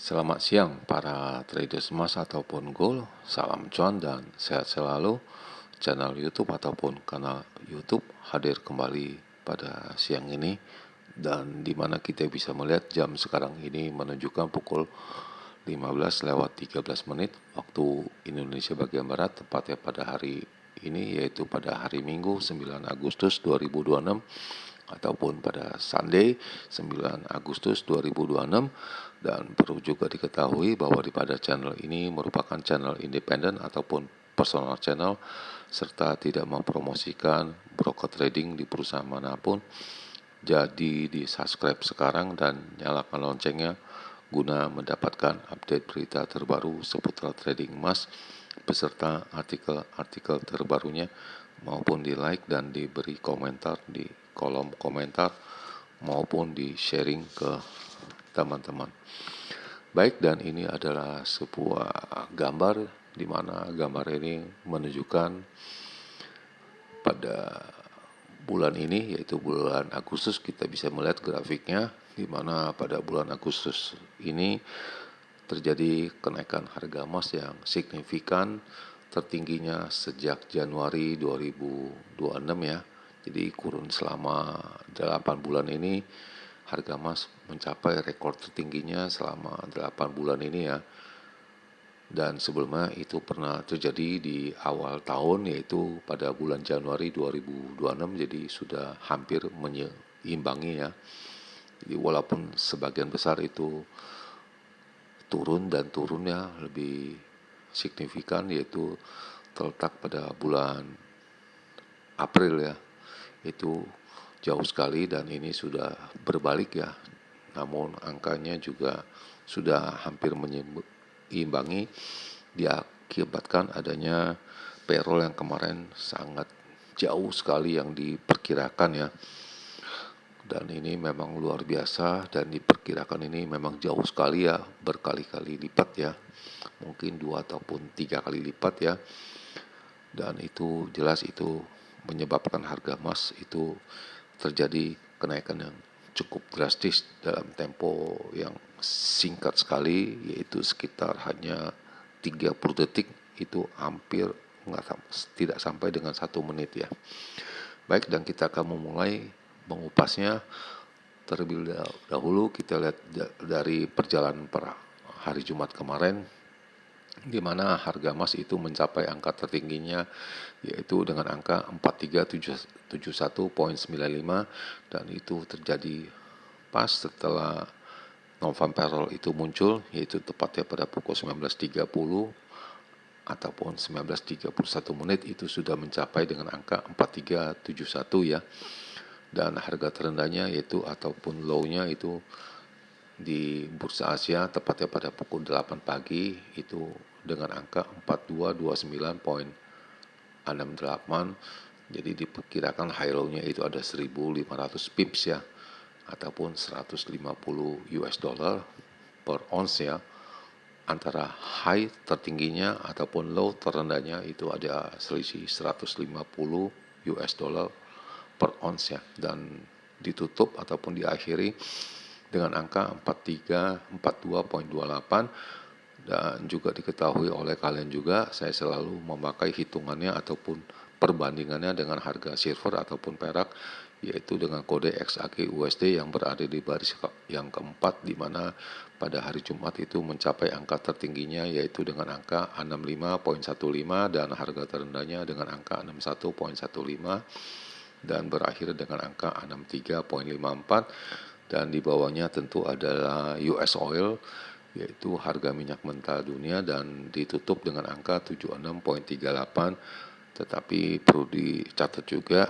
Selamat siang para traders emas ataupun gold. Salam cuan dan sehat selalu. Channel YouTube ataupun kanal YouTube hadir kembali pada siang ini, dan dimana kita bisa melihat jam sekarang ini menunjukkan pukul 15:13 waktu Indonesia bagian Barat, tepatnya pada hari ini, yaitu pada hari Minggu 9 Agustus 2026 ataupun pada Sunday 9 Agustus 2026. Dan perlu juga diketahui bahwa pada channel ini merupakan channel independen ataupun personal channel, serta tidak mempromosikan broker trading di perusahaan manapun. Jadi di subscribe sekarang dan nyalakan loncengnya guna mendapatkan update berita terbaru seputar trading emas beserta artikel-artikel terbarunya, maupun di like dan diberi komentar di kolom komentar maupun di sharing ke teman-teman. Baik, dan ini adalah sebuah gambar di mana gambar ini menunjukkan pada bulan ini, yaitu bulan Agustus. Kita bisa melihat grafiknya di mana pada bulan Agustus ini terjadi kenaikan harga emas yang signifikan, tertingginya sejak Januari 2026 ya. Jadi kurun selama 8 bulan ini harga emas mencapai rekor tertingginya selama 8 bulan ini ya. Dan sebelumnya itu pernah terjadi di awal tahun, yaitu pada bulan Januari 2026, jadi sudah hampir menyeimbangi ya. Jadi walaupun sebagian besar itu turun, dan turunnya lebih signifikan yaitu terletak pada bulan April ya, itu jauh sekali, dan ini sudah berbalik ya. Namun angkanya juga sudah hampir menyeimbangi, diakibatkan adanya payroll yang kemarin sangat jauh sekali yang diperkirakan ya. Dan ini memang luar biasa, dan diperkirakan ini memang jauh sekali ya, berkali-kali lipat ya, mungkin 2 ataupun 3 kali lipat ya. Dan itu jelas itu menyebabkan harga emas itu terjadi kenaikan yang cukup drastis dalam tempo yang singkat sekali, yaitu sekitar hanya 30 detik, itu hampir tidak sampai dengan 1 menit ya. Baik, dan kita akan memulai mengupasnya. Terlebih dahulu kita lihat dari perjalanan per hari Jumat kemarin, di mana harga emas itu mencapai angka tertingginya, yaitu dengan angka 4371.95, dan itu terjadi pas setelah non-farm payroll itu muncul, yaitu tepatnya pada pukul 19.30 ataupun 19.31 itu sudah mencapai dengan angka 4371 ya. Dan harga terendahnya yaitu ataupun low-nya itu di bursa Asia tepatnya pada pukul 8 pagi itu dengan angka 4229.68. Jadi diperkirakan high low-nya itu ada 1.500 pips ya, ataupun 150 US dollar per ounce ya. Antara high tertingginya ataupun low terendahnya itu ada selisih 150 US dollar per ounce ya. Dan ditutup ataupun diakhiri dengan angka 4342.28. Dan juga diketahui oleh kalian juga, saya selalu memakai hitungannya ataupun perbandingannya dengan harga silver ataupun perak, yaitu dengan kode XAK USD yang berada di baris yang keempat, di mana pada hari Jumat itu mencapai angka tertingginya yaitu dengan angka 65.15, dan harga terendahnya dengan angka 61.15, dan berakhir dengan angka 63.54. Dan di bawahnya tentu adalah US oil, yaitu harga minyak mentah dunia, dan ditutup dengan angka 76.38. Tetapi perlu dicatat juga,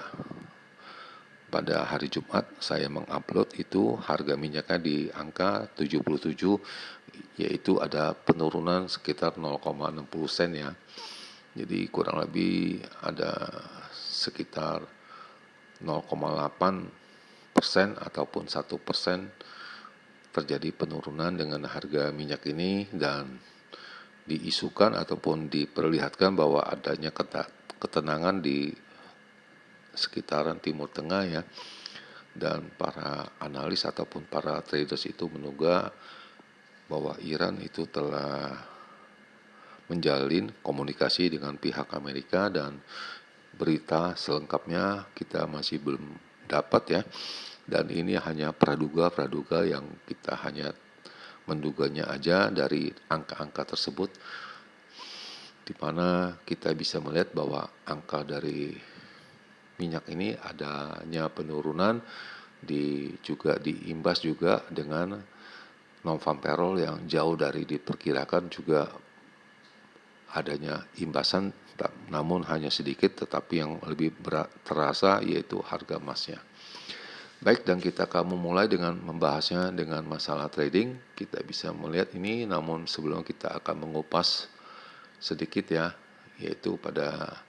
pada hari Jumat saya mengupload itu harga minyaknya di angka 77, yaitu ada penurunan sekitar 0,60 sen ya. Jadi kurang lebih ada sekitar 0,8% ataupun 1% terjadi penurunan dengan harga minyak ini. Dan diisukan ataupun diperlihatkan bahwa adanya ketenangan di sekitaran Timur Tengah ya. Dan para analis ataupun para traders itu menduga bahwa Iran itu telah menjalin komunikasi dengan pihak Amerika, dan berita selengkapnya kita masih belum dapat ya. Dan ini hanya praduga yang kita hanya menduganya aja dari angka-angka tersebut, di mana kita bisa melihat bahwa angka dari minyak ini adanya penurunan, juga diimbas juga dengan non-farm payroll yang jauh dari diperkirakan, juga adanya imbasan namun hanya sedikit, tetapi yang lebih terasa yaitu harga emasnya. Baik, dan kita akan memulai dengan membahasnya dengan masalah trading. Kita bisa melihat ini, namun sebelum kita akan mengupas sedikit ya, yaitu pada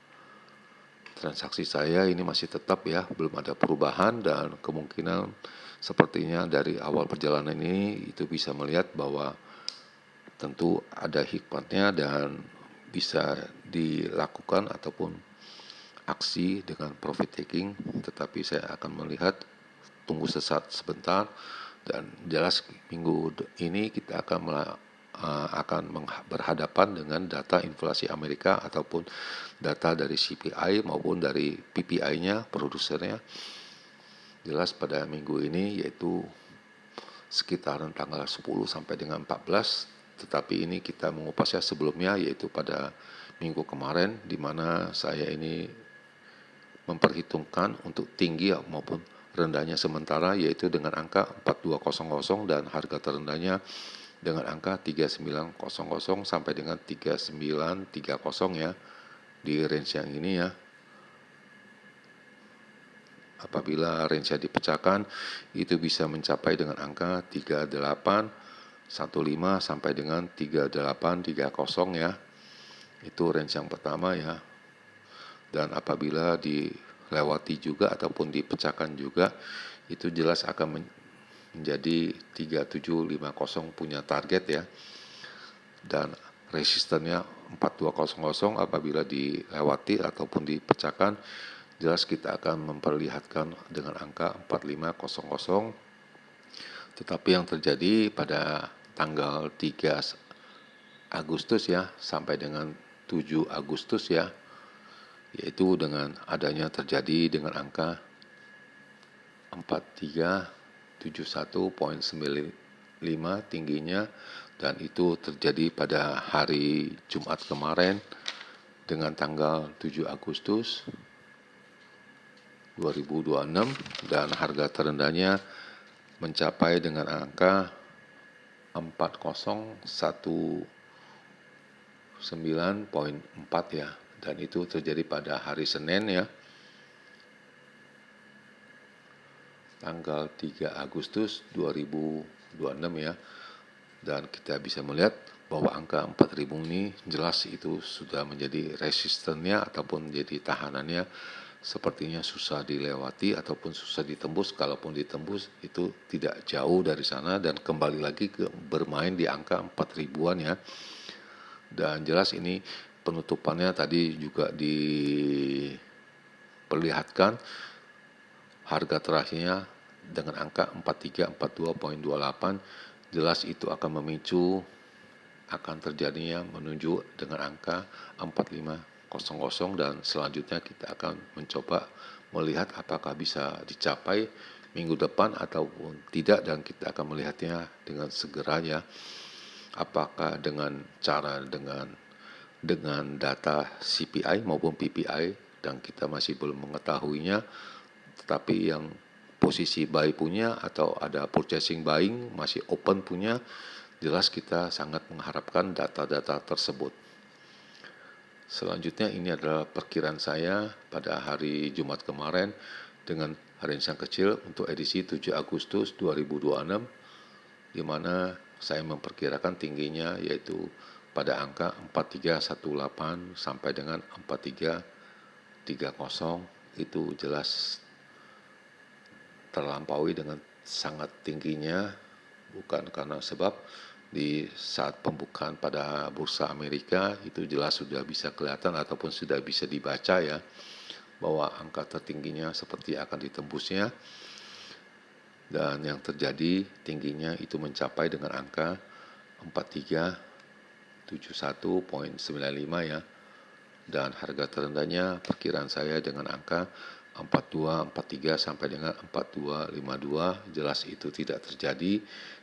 transaksi saya ini masih tetap ya, belum ada perubahan, dan kemungkinan sepertinya dari awal perjalanan ini itu bisa melihat bahwa tentu ada hikmatnya dan bisa dilakukan ataupun aksi dengan profit taking, tetapi saya akan melihat, tunggu sebentar, dan jelas minggu ini kita akan berhadapan dengan data inflasi Amerika ataupun data dari CPI maupun dari PPI-nya, produsernya. Jelas pada minggu ini yaitu sekitaran tanggal 10 sampai dengan 14, tetapi ini kita mengupasnya sebelumnya yaitu pada minggu kemarin, di mana saya ini memperhitungkan untuk tinggi maupun rendahnya sementara, yaitu dengan angka 4200 dan harga terendahnya dengan angka 3900 sampai dengan 3930 ya, di range yang ini ya. Apabila range dipecahkan, itu bisa mencapai dengan angka 3815 sampai dengan 3830 ya. Itu range yang pertama ya. Dan apabila dilewati juga ataupun dipecahkan juga, itu jelas akan menjadi 3750 punya target ya. Dan resistennya 4200 apabila dilewati ataupun dipecahkan, jelas kita akan memperlihatkan dengan angka 4500. Tetapi yang terjadi pada tanggal 3 Agustus ya sampai dengan 7 Agustus ya, yaitu dengan adanya terjadi dengan angka 4371.95 tingginya, dan itu terjadi pada hari Jumat kemarin dengan tanggal 7 Agustus 2026, dan harga terendahnya mencapai dengan angka 4019.4 ya, dan itu terjadi pada hari Senin ya, tanggal 3 Agustus 2026 ya. Dan kita bisa melihat bahwa angka 4000 ini jelas itu sudah menjadi resistennya ataupun menjadi tahanannya, sepertinya susah dilewati ataupun susah ditembus. Kalaupun ditembus itu tidak jauh dari sana dan kembali lagi bermain di angka 4000-an ya. Dan jelas ini penutupannya tadi juga diperlihatkan harga terakhirnya dengan angka 4342.28. Jelas itu akan memicu akan terjadinya menuju dengan angka 4500, dan selanjutnya kita akan mencoba melihat apakah bisa dicapai minggu depan ataupun tidak, dan kita akan melihatnya dengan segeranya apakah dengan cara dengan data CPI maupun PPI, dan kita masih belum mengetahuinya. Tetapi yang posisi buy punya atau ada purchasing buying masih open punya, jelas kita sangat mengharapkan data-data tersebut. Selanjutnya ini adalah perkiraan saya pada hari Jumat kemarin dengan range yang kecil untuk edisi 7 Agustus 2026, di mana saya memperkirakan tingginya yaitu pada angka 4318 sampai dengan 4330. Itu jelas terlampaui dengan sangat tingginya, bukan karena sebab di saat pembukaan pada bursa Amerika itu jelas sudah bisa kelihatan ataupun sudah bisa dibaca ya, bahwa angka tertingginya seperti akan ditembusnya, dan yang terjadi tingginya itu mencapai dengan angka 4371,95 ya. Dan harga terendahnya perkiraan saya dengan angka 4243 sampai dengan 4252. Jelas itu tidak terjadi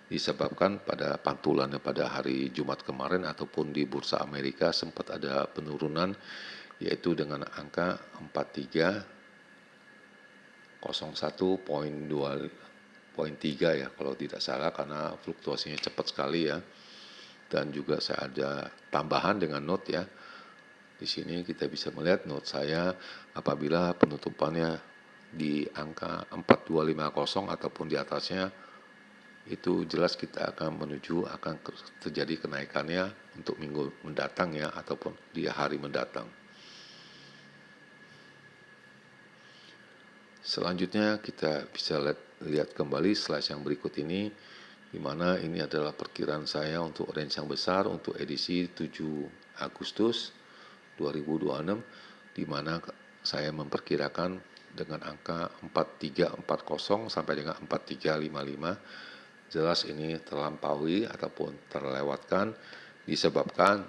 disebabkan pada pantulannya pada hari Jumat kemarin ataupun di bursa Amerika sempat ada penurunan, yaitu dengan angka 4301,3 ya kalau tidak salah, karena fluktuasinya cepat sekali ya. Dan juga saya ada tambahan dengan note ya. Di sini kita bisa melihat note saya apabila penutupannya di angka 4250 ataupun di atasnya, itu jelas kita akan terjadi kenaikannya untuk minggu mendatang ya, ataupun di hari mendatang. Selanjutnya kita bisa lihat kembali slide yang berikut ini, di mana ini adalah perkiraan saya untuk range yang besar untuk edisi 7 Agustus 2026, di mana saya memperkirakan dengan angka 4340 sampai dengan 4355. Jelas ini terlampaui ataupun terlewatkan disebabkan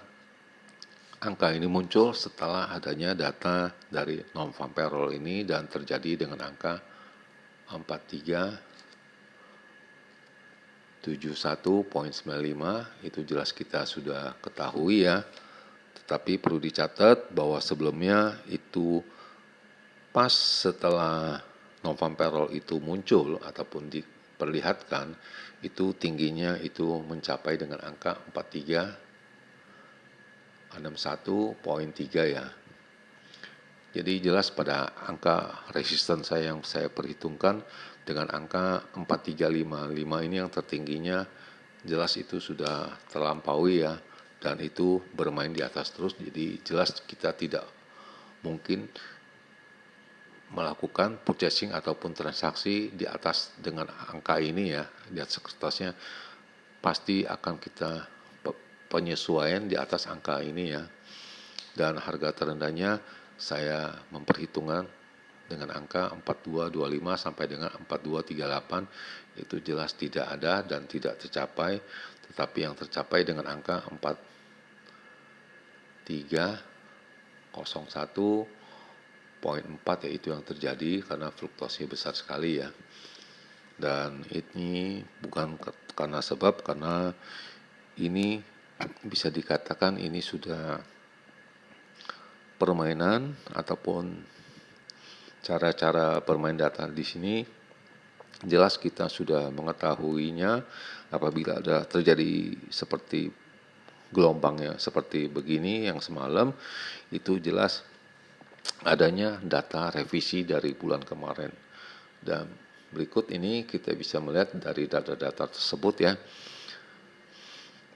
angka ini muncul setelah adanya data dari non-farm payroll ini dan terjadi dengan angka 4371,95. Itu jelas kita sudah ketahui ya. Tetapi perlu dicatat bahwa sebelumnya itu pas setelah non-farm payroll itu muncul ataupun diperlihatkan, itu tingginya itu mencapai dengan angka 4361,3 ya. Jadi jelas pada angka resisten saya yang saya perhitungkan dengan angka 4355 ini yang tertingginya, jelas itu sudah terlampaui ya. Dan itu bermain di atas terus, jadi jelas kita tidak mungkin melakukan purchasing ataupun transaksi di atas dengan angka ini ya. Di atas kertasnya pasti akan kita penyesuaian di atas angka ini ya. Dan harga terendahnya saya memperhitungkan dengan angka 4225 sampai dengan 4238, itu jelas tidak ada dan tidak tercapai. Tetapi yang tercapai dengan angka 4301,4 yaitu yang terjadi karena fluktuasi besar sekali ya. Dan ini bukan karena ini bisa dikatakan ini sudah permainan ataupun cara-cara bermain data di sini. Jelas kita sudah mengetahuinya apabila ada terjadi seperti gelombangnya seperti begini yang semalam, itu jelas adanya data revisi dari bulan kemarin. Dan berikut ini kita bisa melihat dari data-data tersebut ya.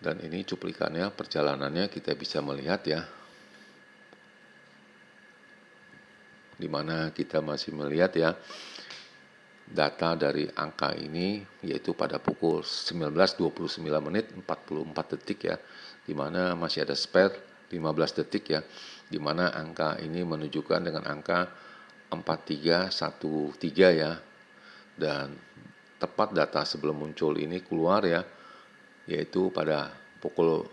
Dan ini cuplikannya, perjalanannya kita bisa melihat ya, di mana kita masih melihat ya data dari angka ini, yaitu pada pukul 19.29 menit 44 detik ya, di mana masih ada spare 15 detik ya, di mana angka ini menunjukkan dengan angka 4313 ya. Dan tepat data sebelum muncul ini keluar ya, yaitu pada pukul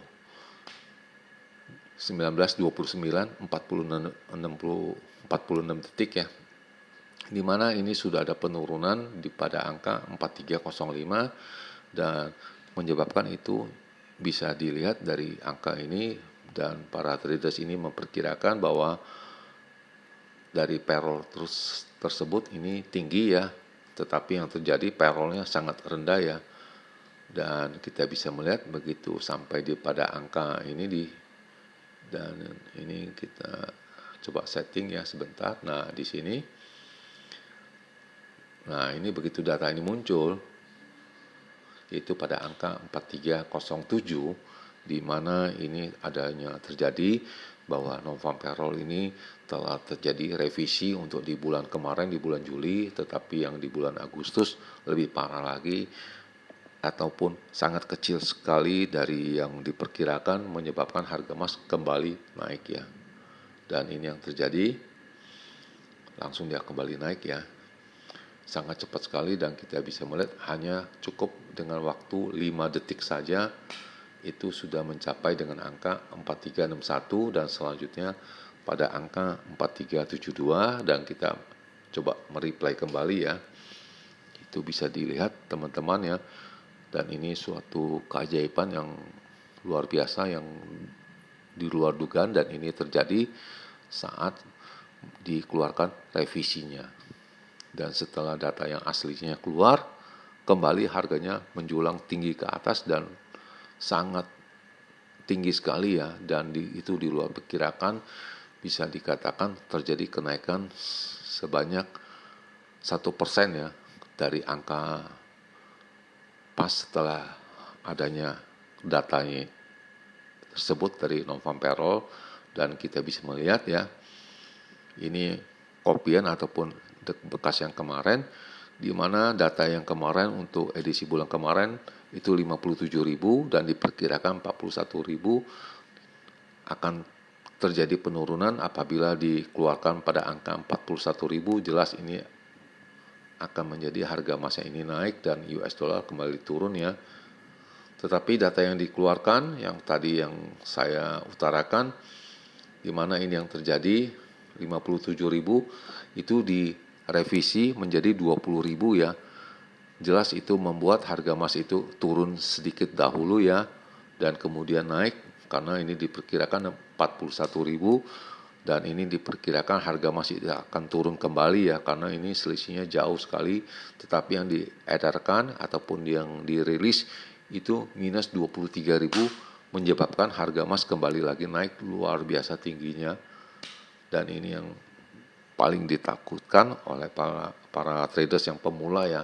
19.29 46 detik ya, di mana ini sudah ada penurunan pada angka 4305, dan menyebabkan itu bisa dilihat dari angka ini. Dan para traders ini memperkirakan bahwa dari payroll tersebut ini tinggi ya, tetapi yang terjadi payrollnya sangat rendah ya. Dan kita bisa melihat begitu sampai pada angka ini dan ini kita coba setting ya sebentar. Nah di sini, nah ini begitu data ini muncul, yaitu pada angka 4307, di mana ini adanya terjadi bahwa non-farm payroll ini telah terjadi revisi untuk di bulan kemarin, di bulan Juli, tetapi yang di bulan Agustus lebih parah lagi ataupun sangat kecil sekali dari yang diperkirakan, menyebabkan harga emas kembali naik ya. Dan ini yang terjadi, langsung dia kembali naik ya, sangat cepat sekali. Dan kita bisa melihat hanya cukup dengan waktu 5 detik saja itu sudah mencapai dengan angka 4361 dan selanjutnya pada angka 4372 dan kita coba mereplay kembali ya. Itu bisa dilihat teman-teman ya. Dan ini suatu keajaiban yang luar biasa yang di luar dugaan dan ini terjadi saat dikeluarkan revisinya. Dan setelah data yang aslinya keluar, kembali harganya menjulang tinggi ke atas dan sangat tinggi sekali ya. Dan itu di luar perkiraan, bisa dikatakan terjadi kenaikan sebanyak 1% ya dari angka pas setelah adanya datanya tersebut dari non-farm payroll. Dan kita bisa melihat ya, ini kopian ataupun bekas yang kemarin, di mana data yang kemarin untuk edisi bulan kemarin itu 57.000 dan diperkirakan 41.000 akan terjadi penurunan apabila dikeluarkan pada angka 41.000. Jelas ini akan menjadi harga emasnya ini naik dan US dollar kembali turun ya. Tetapi data yang dikeluarkan yang tadi yang saya utarakan, di mana ini yang terjadi 57.000 itu direvisi menjadi 20.000 ya. Jelas itu membuat harga emas itu turun sedikit dahulu ya dan kemudian naik karena ini diperkirakan 41.000 dan ini diperkirakan harga emas itu akan turun kembali ya karena ini selisihnya jauh sekali. Tetapi yang diedarkan ataupun yang dirilis itu minus 23.000 menyebabkan harga emas kembali lagi naik luar biasa tingginya. Dan ini yang paling ditakutkan oleh para traders yang pemula ya.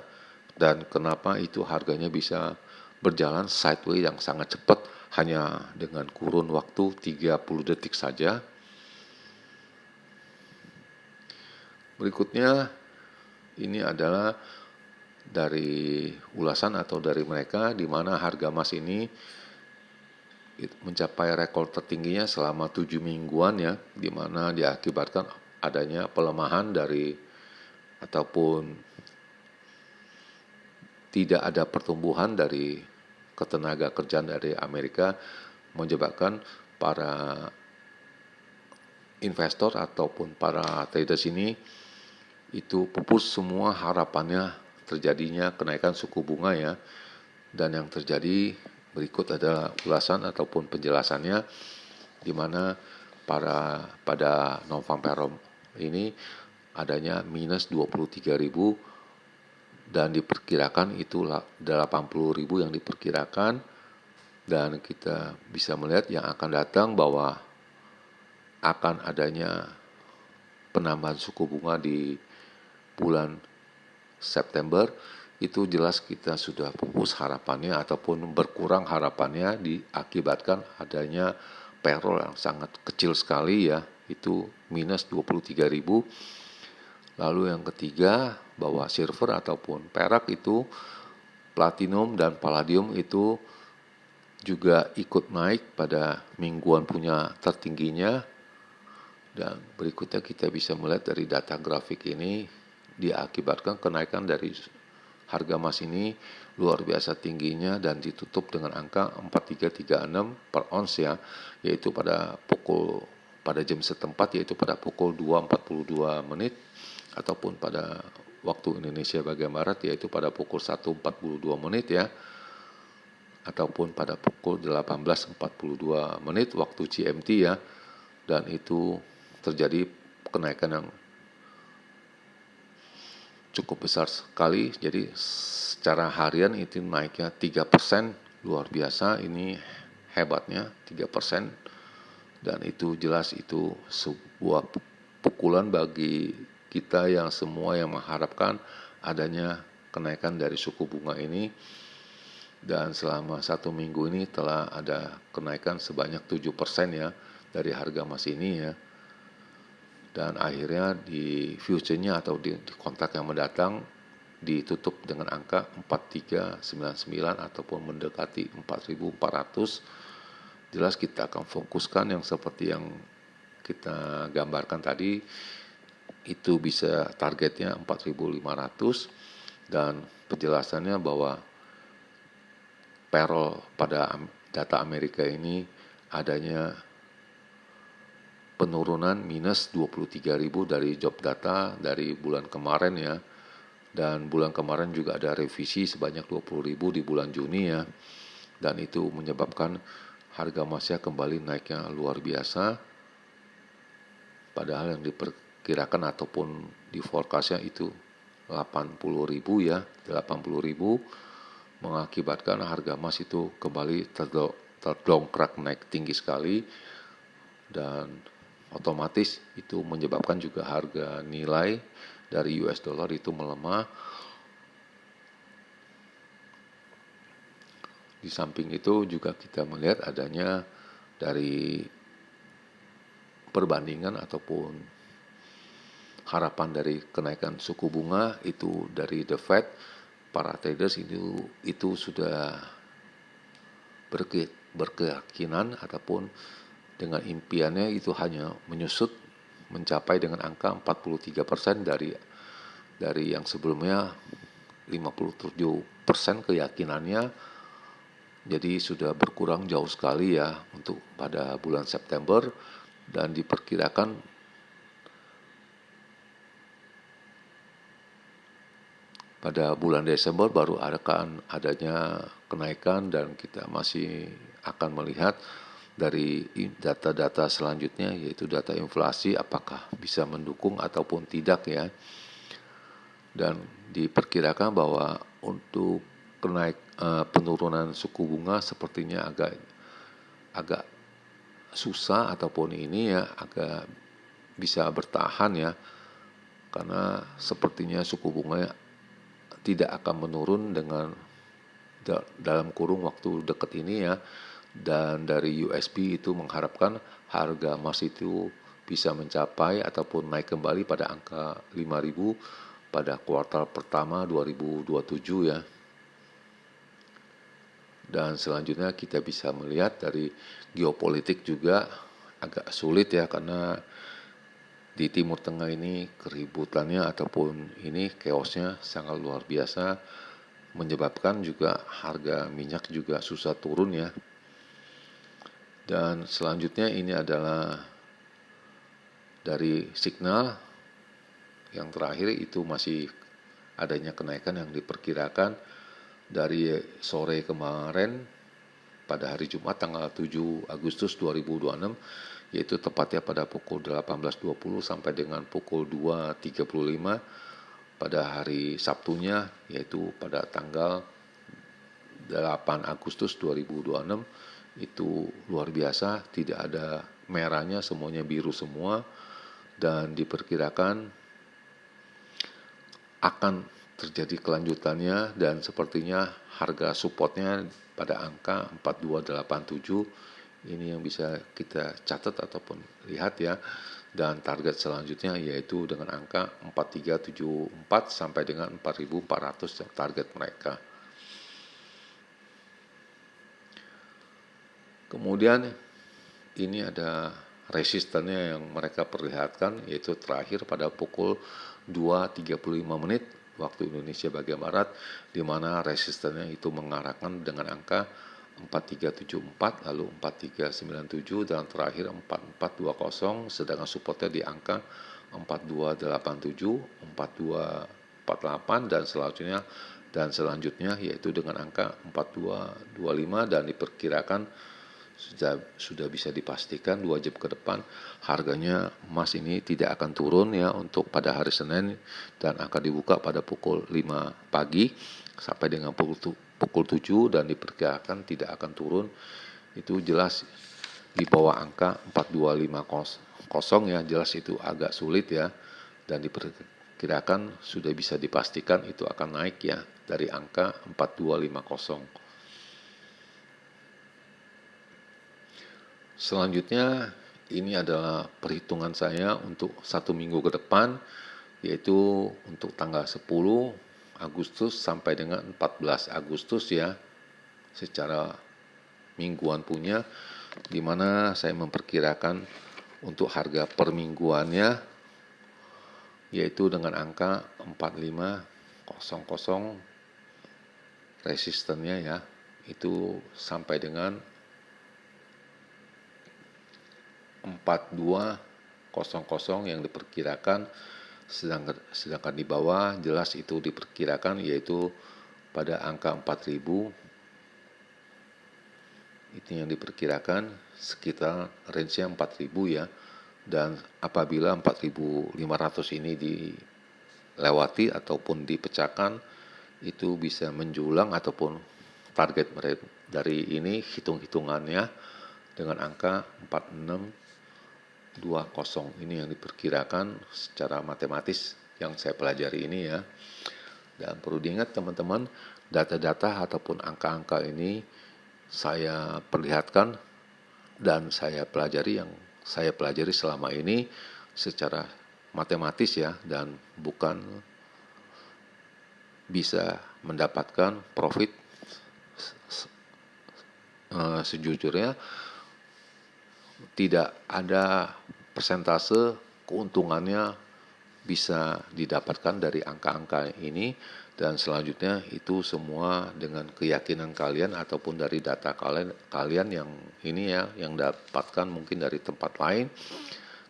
Dan kenapa itu harganya bisa berjalan sideways yang sangat cepat hanya dengan kurun waktu 30 detik saja. Berikutnya ini adalah dari ulasan atau dari mereka di mana harga emas ini mencapai rekor tertingginya selama 7 mingguan ya, di mana diakibatkan adanya pelemahan dari ataupun tidak ada pertumbuhan dari ketenaga kerjaan dari Amerika, menyebabkan para investor ataupun para traders ini itu pupus semua harapannya terjadinya kenaikan suku bunga ya. Dan yang terjadi berikut adalah ulasan ataupun penjelasannya, di mana pada non-farm payroll ini adanya minus 23.000 dan diperkirakan itu 80.000 yang diperkirakan. Dan kita bisa melihat yang akan datang bahwa akan adanya penambahan suku bunga di bulan September. Itu jelas kita sudah pupus harapannya ataupun berkurang harapannya diakibatkan adanya payroll yang sangat kecil sekali ya, itu minus 23.000. Lalu yang ketiga bahwa silver ataupun perak itu, platinum dan palladium itu juga ikut naik pada mingguan punya tertingginya. Dan berikutnya kita bisa melihat dari data grafik ini diakibatkan kenaikan dari harga emas ini luar biasa tingginya dan ditutup dengan angka 4336 per ons ya, yaitu pada jam setempat, yaitu pada pukul 2.42 menit ataupun pada waktu Indonesia bagian barat yaitu pada pukul 1.42 menit ya, ataupun pada pukul 18.42 menit waktu GMT ya. Dan itu terjadi kenaikan yang cukup besar sekali. Jadi secara harian itu naiknya 3%, luar biasa, ini hebatnya 3%. Dan itu jelas itu sebuah pukulan bagi kita yang semua yang mengharapkan adanya kenaikan dari suku bunga ini. Dan selama 1 minggu ini telah ada kenaikan sebanyak 7% ya dari harga emas ini ya. Dan akhirnya di future-nya atau di kontrak yang mendatang ditutup dengan angka 4399 ataupun mendekati 4400. Jelas kita akan fokuskan yang seperti yang kita gambarkan tadi, itu bisa targetnya 4500. Dan penjelasannya bahwa payroll pada data Amerika ini adanya penurunan minus 23.000 dari job data dari bulan kemarin ya. Dan bulan kemarin juga ada revisi sebanyak 20.000 di bulan Juni ya. Dan itu menyebabkan harga emasnya kembali naiknya luar biasa. Padahal yang diperkirakan ataupun di forecastnya itu 80.000 ya, 80.000 mengakibatkan harga emas itu kembali terdongkrak naik tinggi sekali, dan otomatis itu menyebabkan juga harga nilai dari US dollar itu melemah. Di samping itu juga kita melihat adanya dari perbandingan ataupun harapan dari kenaikan suku bunga itu dari The Fed, para traders itu sudah berkeyakinan ataupun dengan impiannya itu hanya menyusut mencapai dengan angka 43% dari yang sebelumnya 57% keyakinannya. Jadi sudah berkurang jauh sekali ya untuk pada bulan September, dan diperkirakan pada bulan Desember baru akan adanya kenaikan, dan kita masih akan melihat dari data-data selanjutnya yaitu data inflasi apakah bisa mendukung ataupun tidak ya. Dan diperkirakan bahwa untuk penurunan suku bunga sepertinya agak susah ataupun ini ya agak bisa bertahan ya, karena sepertinya suku bunga tidak akan menurun dengan dalam kurung waktu dekat ini ya. Dan dari USB itu mengharapkan harga emas itu bisa mencapai ataupun naik kembali pada angka 5.000 pada kuartal pertama 2027 ya. Dan selanjutnya kita bisa melihat dari geopolitik juga agak sulit ya, karena di Timur Tengah ini keributannya ataupun ini chaosnya sangat luar biasa, menyebabkan juga harga minyak juga susah turun ya. Dan selanjutnya ini adalah dari signal yang terakhir itu masih adanya kenaikan yang diperkirakan dari sore kemarin pada hari Jumat tanggal 7 Agustus 2026, yaitu tepatnya pada pukul 18.20 sampai dengan pukul 2.35 pada hari Sabtunya, yaitu pada tanggal 8 Agustus 2026. Itu luar biasa, tidak ada merahnya, semuanya biru semua, dan diperkirakan akan terjadi kelanjutannya, dan sepertinya harga supportnya pada angka 4287 ini yang bisa kita catat ataupun lihat ya. Dan target selanjutnya yaitu dengan angka 4374 sampai dengan 4400 target mereka. Kemudian ini ada resistennya yang mereka perlihatkan, yaitu terakhir pada pukul 2.35 menit waktu Indonesia bagian Barat, di mana resistennya itu mengarahkan dengan angka 4374, lalu 4397, dan terakhir 4420, sedangkan supportnya di angka 4287, 4248, dan selanjutnya yaitu dengan angka 4225, dan diperkirakan sudah bisa dipastikan 2 jam ke depan harganya emas ini tidak akan turun ya untuk pada hari Senin, dan akan dibuka pada pukul 5 pagi sampai dengan pukul 7, dan diperkirakan tidak akan turun. Itu jelas di bawah angka 4250 ya, jelas itu agak sulit ya, dan diperkirakan sudah bisa dipastikan itu akan naik ya dari angka 4250. Selanjutnya ini adalah perhitungan saya untuk 1 minggu ke depan, yaitu untuk tanggal 10 Agustus sampai dengan 14 Agustus ya, secara mingguan punya, di mana saya memperkirakan untuk harga per mingguannya yaitu dengan angka 4500 resistennya ya, itu sampai dengan 4200 yang diperkirakan, sedangkan di bawah jelas itu diperkirakan yaitu pada angka 4000. Itu yang diperkirakan sekitar range-nya 4000 ya. Dan apabila 4500 ini dilewati ataupun dipecahkan, itu bisa menjulang ataupun target mereka dari ini hitung-hitungannya dengan angka 4620. Ini yang diperkirakan secara matematis yang saya pelajari ini ya. Dan perlu diingat teman-teman, data-data ataupun angka-angka ini saya perlihatkan dan saya pelajari selama ini secara matematis ya, dan bukan bisa mendapatkan profit sejujurnya. Tidak ada persentase keuntungannya bisa didapatkan dari angka-angka ini, dan selanjutnya itu semua dengan keyakinan kalian ataupun dari data kalian yang ini ya, yang dapatkan mungkin dari tempat lain.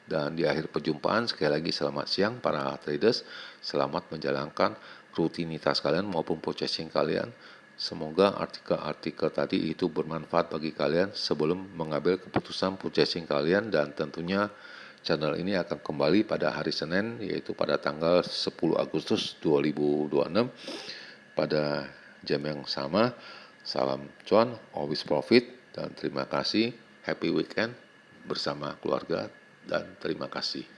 Dan di akhir perjumpaan sekali lagi selamat siang para traders, selamat menjalankan rutinitas kalian maupun purchasing kalian. Semoga artikel-artikel tadi itu bermanfaat bagi kalian sebelum mengambil keputusan purchasing kalian, dan tentunya channel ini akan kembali pada hari Senin, yaitu pada tanggal 10 Agustus 2026 pada jam yang sama. Salam cuan, always profit, dan terima kasih. Happy weekend bersama keluarga, dan terima kasih.